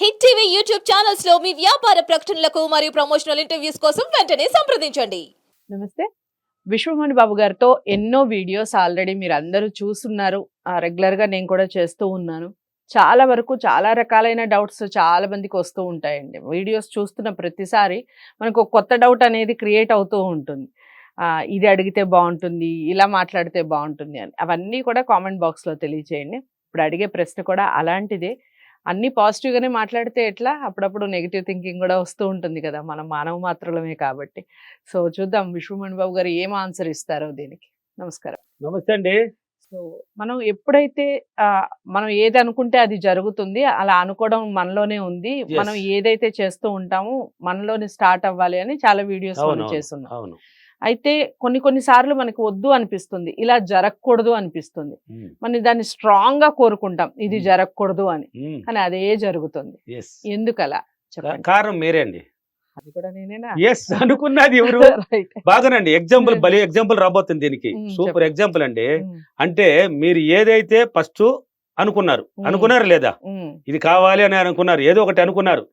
Hit TV YouTube channels లో మీ వ్యాపార ప్రకటనలకు మరియు ప్రమోషనల్ ఇంటర్వ్యూస్ కోసం వెంటనే సంప్రదించండి. నమస్తే. విశ్వమణి బాబు గారితో ఎన్నో వీడియోస్ ఆల్రెడీ మీరు అందరూ చూస్తున్నారు. రెగ్యులర్‌గా నేను కూడా చేస్తూ ఉన్నాను. చాలా వరకు చాలా రకాలైన డౌట్స్ చాలా మందికి వస్తూ ఉంటాయండి. వీడియోస్ చూస్తున్న ప్రతిసారి మనకు ఒక కొత్త డౌట్ అనేది క్రియేట్ అవుతూ ఉంటుంది. ఇది అడిగితే బాగుంటుంది, ఇలా మాట్లాడితే బాగుంటుంది అని. అవన్నీ కూడా కామెంట్ బాక్స్‌లో తెలియచేయండి. ఇప్పుడు అడిగే ప్రశ్న కూడా అలాంటిదే. అన్నీ పాజిటివ్‌గానే మాట్లాడితే ఎట్లా? అప్పుడప్పుడు నెగెటివ్ థింకింగ్ కూడా వస్తూ ఉంటుంది కదా! మనం మానవ మాత్రులమే కాబట్టి. సో, చూద్దాం విశ్వమణి బాబు గారు ఏం ఆన్సర్ ఇస్తారో దీనికి. నమస్కారం. నమస్తే అండి. సో, మనం ఎప్పుడైతే మనం ఏది అనుకుంటే అది జరుగుతుంది. అలా అనుకోవడం మనలోనే ఉంది. మనం ఏదైతే చేస్తూ ఉంటామో మనలోనే స్టార్ట్ అవ్వాలి అని చాలా వీడియోస్ మనం చేస్తున్నాం. అవును. అయితే కొన్ని సార్లు మనకు వద్దు అనిపిస్తుంది, ఇలా జరగకూడదు అనిపిస్తుంది. మనం దాన్ని స్ట్రాంగ్ గా కోరుకుంటాం ఇది జరగకూడదు అని, కానీ అదే జరుగుతుంది. ఎందుకలా చెప్పండి? కారణం మీరే అండి. అది కూడా నేనేనా? ఎస్ అనుకున్నది ఎవరు? బాగానండి. ఎగ్జాంపుల్ భలే ఎగ్జాంపుల్ రాబోతుంది దీనికి. సూపర్ ఎగ్జాంపుల్ అండి. అంటే మీరు ఏదైతే ఫస్ట్ అనుకున్నారు లేదా, ఇది కావాలి అని అనుకున్నారు, ఏదో ఒకటి అనుకున్నారు,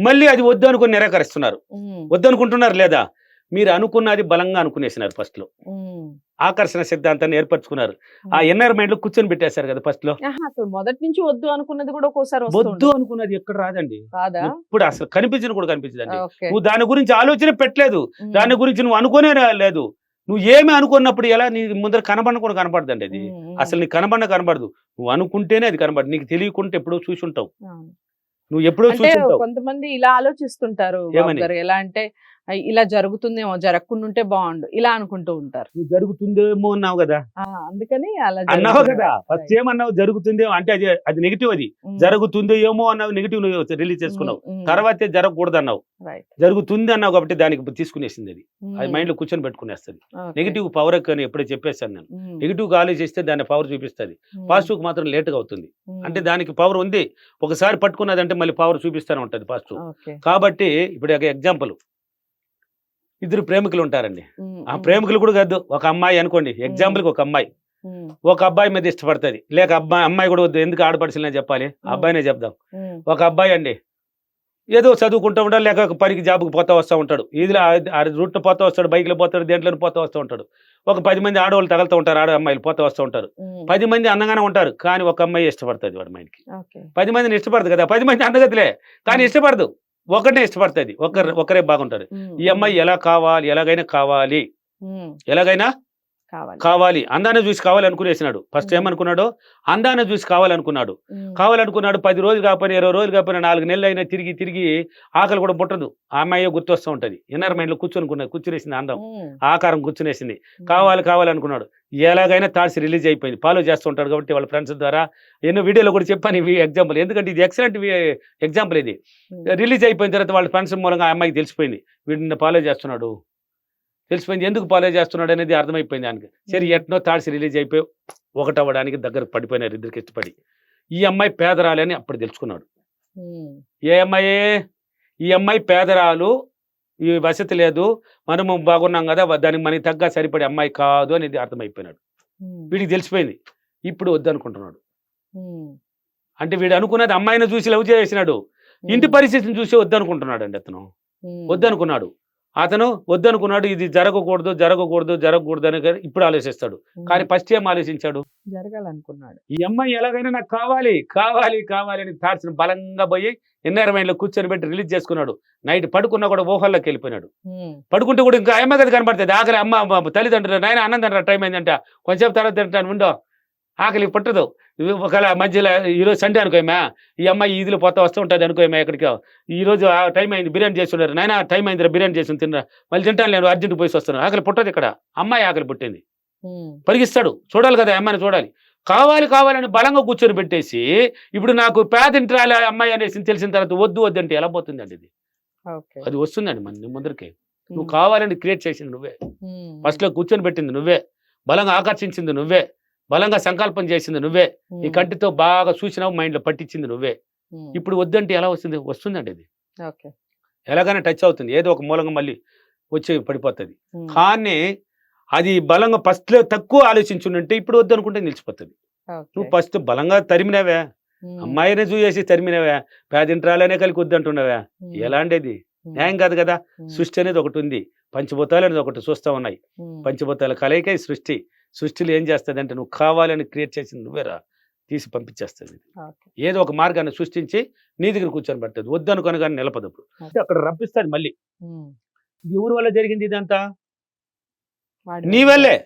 మళ్ళీ అది వద్దు అనుకుని నిరాకరిస్తున్నారు. వద్దు అనుకుంటున్నారు లేదా, మీరు అనుకున్నది బలంగా అనుకునేసినారు ఫస్ట్ లో. ఆకర్షణ సిద్ధాంతాన్ని ఏర్పరచుకున్నారు. ఆ ఇన్నర్ మైండ్ లో కూర్చొని పెట్టేశారు కదా ఫస్ట్ లో. అసలు మొదటి నుంచి వద్దు అనుకున్నది కూడా ఒక్కోసారి వద్దు అనుకున్నది ఎక్కడ రాదండి. ఇప్పుడు అసలు కనిపించను కూడా కనిపించదండి. నువ్వు దాని గురించి ఆలోచన పెట్టలేదు, దాని గురించి నువ్వు అనుకునే లేదు. నువ్వు ఏమి అనుకున్నప్పుడు ఎలా నీ ముందర కూడా కనపడదండి అది. అసలు నీకు కనబడదు. నువ్వు అనుకుంటేనే అది కనబడదు. నీకు తెలియకుంటే ఎప్పుడో చూసి ఉంటావు. నువ్వు ఎప్పుడో చూసి ఉంటావు. కొంతమంది ఇలా ఆలోచిస్తుంటారు. ఎలా అంటే ఇలా జరుగుతుందేమో, జరగకుండా ఉంటే బాగుండు, ఇలా అనుకుంటూ ఉంటారు. నువ్వు జరుగుతుందేమో అన్నావు కదా, అందుకని అలా అన్నావు కదా. ఫస్ట్ ఏమన్నావు? జరుగుతుందేమో అంటే అది నెగిటివ్. అది జరుగుతుందో ఏమో అన్నావు, నెగిటివ్ రిలీజ్ చేసుకున్నావు. తర్వాతే జరగకూడదు అన్నావు, జరుగుతుంది అన్నావు కాబట్టి దానికి తీసుకునేసింది. అది మైండ్ లో కూర్చొని పెట్టుకునేస్తుంది. నెగిటివ్ పవర్ అని ఎప్పుడే చెప్పేస్తాను నేను. నెగిటివ్ గా ఆలోచిస్తే దాని పవర్ చూపిస్తుంది, పాజిటివ్ మాత్రం లేట్ గా అవుతుంది. అంటే దానికి పవర్ ఉంది, ఒకసారి పట్టుకున్నదంటే మళ్ళీ పవర్ చూపిస్తూనే ఉంటది పాజిటివ్. కాబట్టి ఇప్పుడు ఎగ్జాంపుల్, ఇద్దరు ప్రేమికులు ఉంటారండి. ఆ ప్రేమికులు కూడా కాదు, ఒక అమ్మాయి అనుకోండి ఎగ్జాంపుల్ కి, ఒక అమ్మాయి ఒక అబ్బాయి మీద ఇష్టపడుతుంది, లేక అమ్మాయి కూడా వద్దు, ఎందుకు ఆడపడిసిలనే చెప్పాలి, అబ్బాయినే చెప్దాం. ఒక అబ్బాయి అండి ఏదో చదువుకుంటూ ఉంటాడు, లేక ఒక పనికి జాబ్కి పోతా వస్తూ ఉంటాడు, ఇదిలో రూట్ పోతా వస్తాడు, బైక్లో పోతాడు, దేంట్లో పోతా వస్తూ ఉంటాడు. ఒక 10 మంది ఆడవాళ్ళు తగలుతూ ఉంటారు, అమ్మాయిలు పోతా వస్తూ ఉంటారు. 10 మంది అందంగానే ఉంటారు, కానీ ఒక అమ్మాయి ఇష్టపడుతుంది వాడి మైండ్కి. 10 మందిని ఇష్టపడదు కదా, 10 మంది అందగతిలే కానీ ఇష్టపడదు, ఒకటే ఇష్టపడుతుంది, ఒకరే బాగుంటారు. ఈ అమ్మాయి ఎలాగైనా కావాలి అందాన్ని చూసి కావాలనుకునేసినాడు. ఫస్ట్ ఏమనుకున్నాడు? అందాన్ని చూసి కావాలనుకున్నాడు. 10 రోజులు కాకపోయినా 20 రోజులు కాకపోయినా 4 నెలలు అయినా తిరిగి ఆకలి కూడా పుట్టదు, ఆ అమ్మాయి గుర్తొస్తూ ఉంటది. ఇన్నర్ మైండ్ లో కూర్చునేసింది, అందం ఆకారం కూర్చునేసింది. కావాలనుకున్నాడు. ఎలాగైనా థాట్స్ రిలీజ్ అయిపోయింది. ఫాలో చేస్తూ ఉంటాడు కాబట్టి వాళ్ళ ఫ్రెండ్స్ ద్వారా ఎన్నో వీడియోలో కూడా చెప్పాను ఇవి ఎగ్జాంపుల్, ఎందుకంటే ఇది ఎక్సలెంట్ ఎగ్జాంపుల్. ఇది రిలీజ్ అయిపోయిన తర్వాత వాళ్ళ ఫ్రెండ్స్ మూలంగా ఆ అమ్మాయికి తెలిసిపోయింది, వీడిని ఫాలో చేస్తున్నాడు. తెలిసిపోయింది, ఎందుకు ఫాలో చేస్తున్నాడు అనేది అర్థమైపోయింది ఆయనకి. సరే ఎట్నో థాట్స్ రిలీజ్ అయిపోయి ఒకటవ్వడానికి దగ్గరకు పడిపోయినారు ఇద్దరికి ఇష్టపడి. ఈ అమ్మాయి పేదరాలు అని అప్పుడు తెలుసుకున్నాడు. ఈ అమ్మాయి పేదరాలు, ఈ వసతి లేదు, మనము బాగున్నాం కదా, దానికి మనకి తగ్గ సరిపడే అమ్మాయి కాదు అనేది అర్థమైపోయినాడు. వీడికి తెలిసిపోయింది, ఇప్పుడు వద్దనుకుంటున్నాడు. అంటే వీడు అనుకున్నది అమ్మాయిని చూసి లవ్ చేసినాడు, ఇంటి పరిస్థితిని చూసి వద్దనుకుంటున్నాడు అండి. అతను వద్దనుకున్నాడు, ఇది జరగకూడదు అని ఇప్పుడు ఆలోచిస్తాడు. కానీ ఫస్ట్ ఏం ఆలోచించాడు? జరగాలనుకున్నాడు. ఈ అమ్మాయి ఎలాగైనా నాకు కావాలి అని థాట్స్ బలంగా పోయి ఇన్నర్ మైండ్ లో కూర్చొని పెట్టి రిలీజ్ చేసుకున్నాడు. నైట్ పడుకున్నా కూడా ఊహల్లోకి వెళ్ళిపోయినాడు. పడుకుంటే కూడా ఇంకా అమ్మ కదా కనపడుతుంది. ఆకలి అమ్మ తల్లిదండ్రులు, నాయన అన్నం తింటారు, టైం అయిందంట, కొంచెంసేపు తర్వాత తింటాను, ఉండో ఆకలి పట్టదు. ఒకవేళ మధ్యలో ఈరోజు సండే అనుకోమా, ఈ అమ్మాయి ఈదిలో పోతా వస్తూ ఉంటుంది అనుకోమా, ఎక్కడికి ఈరోజు టైం అయింది, బిర్యానీ చేస్తున్నారు, నాయన టైం అయిందిరా బిర్యానీ చేసి తినరా, మళ్ళీ తింటాను నేను, అర్జెంట్ పోయి వస్తాను. ఆకలి పుట్టదు, ఇక్కడ అమ్మాయి ఆకలి పుట్టింది, పరిగిస్తాడు, చూడాలి కదా అమ్మాయిని చూడాలి. కావాలని బలంగా కూర్చొని పెట్టేసి ఇప్పుడు నాకు పేదింటాలి అమ్మాయి అనేసి తెలిసిన తర్వాత వద్దు అంటే ఎలా పోతుందండి ఇది? అది వస్తుందండి మన ముందరికి. నువ్వు కావాలని క్రియేట్ చేసింది నువ్వే, ఫస్ట్ లో కూర్చొని పెట్టింది నువ్వే, బలంగా ఆకర్షించింది నువ్వే, బలంగా సంకల్పం చేసింది నువ్వే, ఈ కంటితో బాగా చూసినావు, మైండ్ లో పట్టించింది నువ్వే. ఇప్పుడు వద్దంటే ఎలా వస్తుందండి అది? ఎలాగైనా టచ్ అవుతుంది, ఏదో ఒక మూలంగా మళ్ళీ వచ్చి పడిపోతుంది. కానీ అది బలంగా ఫస్ట్ లో తక్కువ ఆలోచించుంటే ఇప్పుడు వద్దనుకుంటే నిలిచిపోతుంది. నువ్వు ఫస్ట్ బలంగా తరిమినావే, అమ్మాయిని చూసేసి తరిమినవా, పేదింట్రాలనే కలిగి వద్దంటున్నావా, ఎలాంటిది న్యాయం కాదు కదా. సృష్టి అనేది ఒకటి ఉంది, పంచభూతాలు అనేది ఒకటి చూస్తూ ఉన్నాయి. పంచభూతాల కలయిక ఈ సృష్టి. సృష్టిలో ఏం చేస్తుంది అంటే నువ్వు కావాలని క్రియేట్ చేసింది నువ్వేరా, తీసి పంపించేస్తుంది. ఏదో ఒక మార్గాన్ని సృష్టించి నీ దగ్గర కూర్చొని పడుతుంది, వద్దనుకొని కానీ నిలపదు. అక్కడ రప్పిస్తాడు మళ్ళీ. ఇది ఎవరి వల్ల జరిగింది ఇదంతా? నీ వల్లే.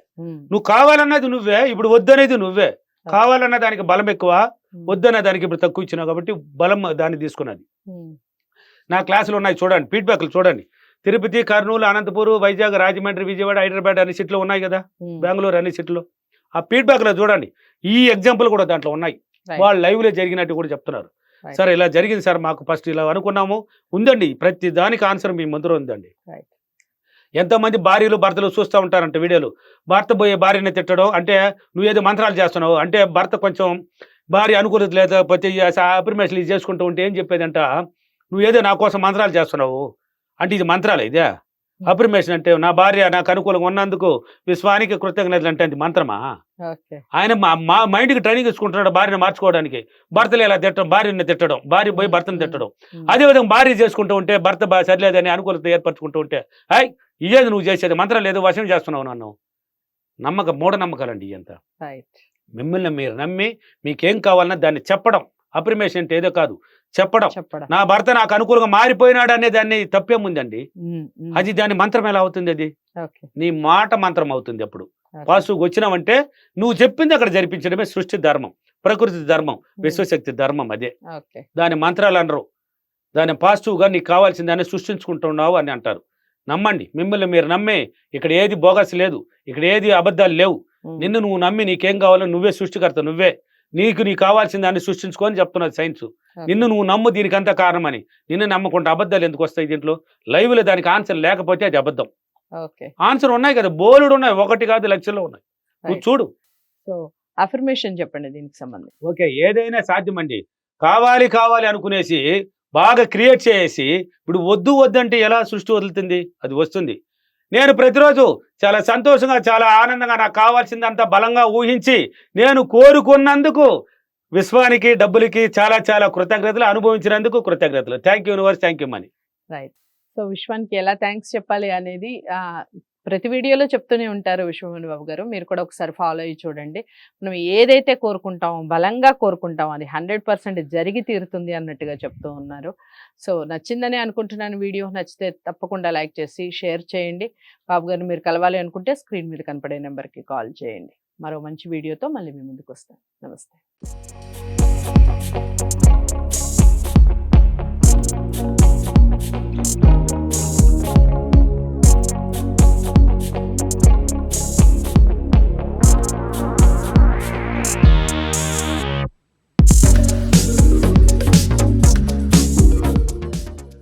నువ్వు కావాలన్నది నువ్వే, ఇప్పుడు వద్దనేది నువ్వే. కావాలన్న దానికి బలం ఎక్కువ, వద్దన్న దానికి ఇప్పుడు తక్కువ ఇచ్చినావు కాబట్టి బలం దాన్ని తీసుకున్నది. నా క్లాసులు ఉన్నాయి చూడండి, ఫీడ్బ్యాక్లు చూడండి. తిరుపతి, కర్నూలు, అనంతపూర్, వైజాగ్, రాజమండ్రి, విజయవాడ, హైదరాబాద్ అన్ని సిటీలో ఉన్నాయి కదా, బెంగళూరు అన్ని సిటీలో. ఆ ఫీడ్బ్యాక్లో చూడండి, ఈ ఎగ్జాంపుల్ కూడా దాంట్లో ఉన్నాయి. వాళ్ళు లైవ్లో జరిగినట్టు కూడా చెప్తున్నారు. సార్ ఇలా జరిగింది సార్, మాకు ఫస్ట్ ఇలా అనుకున్నాము, ఉందండి ప్రతి దానికి ఆన్సర్ మీ ముందర ఉందండి. ఎంతోమంది భార్యలు భర్తలు చూస్తూ ఉంటారంట వీడియోలు. భర్త పోయే భార్యని తిట్టడం అంటే నువ్వేదో మంత్రాలు చేస్తున్నావు అంటే, భర్త కొంచెం భార్య అనుకూలత లేకపోతే అప్రిమేషన్లు ఇది చేసుకుంటూ ఉంటే ఏం చెప్పేదంట, నువ్వేదో నా కోసం మంత్రాలు చేస్తున్నావు అంటే ఇది మంత్రాలు ఇదే. అప్రిమేషన్ అంటే నా భార్య నాకు అనుకూలంగా ఉన్నందుకు విశ్వానికి కృతజ్ఞతలు అంటే అది మంత్రమా? ఆయన మా మైండ్కి ట్రైనింగ్ ఇచ్చుకుంటున్నాడు భార్యను మార్చుకోవడానికి. భర్తలు ఇలా తిట్టడం, భార్యని తిట్టడం, భార్య పోయి భర్తను తిట్టడం. అదేవిధంగా భార్య చేసుకుంటూ ఉంటే భర్త సరిలేదని అనుకూలత ఏర్పరచుకుంటూ ఉంటే హాయ్ ఇదేది నువ్వు చేసేది, మంత్రం లేదు వశం చేస్తున్నావు నన్ను. మూఢనమ్మకాలండి ఇదంతా. మిమ్మల్ని మీరు నమ్మి మీకేం కావాలన్నా దాన్ని చెప్పడం. అప్రిమేషన్ అంటే ఏదో కాదు, చెప్పడం. నా భర్త నాకు అనుకూలంగా మారిపోయినాడు అనే దాన్ని తప్పేముందండి? అది దాని మంత్రం ఎలా అవుతుంది? అది నీ మాట మంత్రం అవుతుంది. అప్పుడు పాజిటివ్గా వచ్చినావంటే నువ్వు చెప్పింది అక్కడ జరిపించడమే సృష్టి ధర్మం, ప్రకృతి ధర్మం, విశ్వశక్తి ధర్మం. అదే దాని మంత్రాలు అనరు. దాన్ని పాజిటివ్గా నీకు కావాల్సిన దాన్ని సృష్టించుకుంటున్నావు అని అంటారు. నమ్మండి, మిమ్మల్ని మీరు నమ్మే. ఇక్కడ ఏది బోగస్ లేదు, ఇక్కడ ఏది అబద్ధాలు లేవు. నిన్ను నువ్వు నమ్మి నీకేం కావాలో నువ్వే సృష్టికర్త, నువ్వే. నీకు కావాల్సిన దాన్ని సృష్టించుకొని చెప్తున్నది సైన్స్. నిన్ను నువ్వు నమ్ము, దీనికి అంతా కారణమని. నిన్ను నమ్మకుండా అబద్ధాలు ఎందుకు వస్తాయి దీంట్లో? లైవ్లో దానికి ఆన్సర్ లేకపోతే అది అబద్ధం. ఆన్సర్ ఉన్నాయి కదా, బోలుడు ఉన్నాయి, ఒకటి కాదు లక్షల్లో ఉన్నాయి. నువ్వు చూడు. సో అఫర్మేషన్ చెప్పండి దీనికి సంబంధించి. ఓకే, ఏదైనా సాధ్యమండి. కావాలి కావాలి అనుకునేసి బాగా క్రియేట్ చేసి ఇప్పుడు వద్దు వద్దంటే ఎలా సృష్టి వదులుతుంది? అది వస్తుంది. నేను ప్రతిరోజు చాలా సంతోషంగా, చాలా ఆనందంగా, నాకు కావాల్సిందంతా బలంగా ఊహించి నేను కోరుకున్నందుకు విశ్వానికి, డబ్బులకి చాలా చాలా కృతజ్ఞతలు, అనుభవించినందుకు కృతజ్ఞతలు. Thank you universe, thank you money. Right. So విశ్వానికి ఎలా థ్యాంక్స్ చెప్పాలి అనేది ప్రతి వీడియోలో చెప్తూనే ఉంటారు విశ్వమోహన్ బాబు గారు. మీరు కూడా ఒకసారి ఫాలో అయ్యి చూడండి. మనం ఏదైతే కోరుకుంటామో, బలంగా కోరుకుంటామో అది 100% జరిగి తీరుతుంది అన్నట్టుగా చెప్తూ ఉన్నారు. సో నచ్చిందని అనుకుంటున్నాను వీడియో. నచ్చితే తప్పకుండా లైక్ చేసి షేర్ చేయండి. బాబు గారిని మీరు కలవాలి అనుకుంటే స్క్రీన్ మీద కనపడే నెంబర్కి కాల్ చేయండి. మరో మంచి వీడియోతో మళ్ళీ మీ ముందుకు వస్తాను. నమస్తే.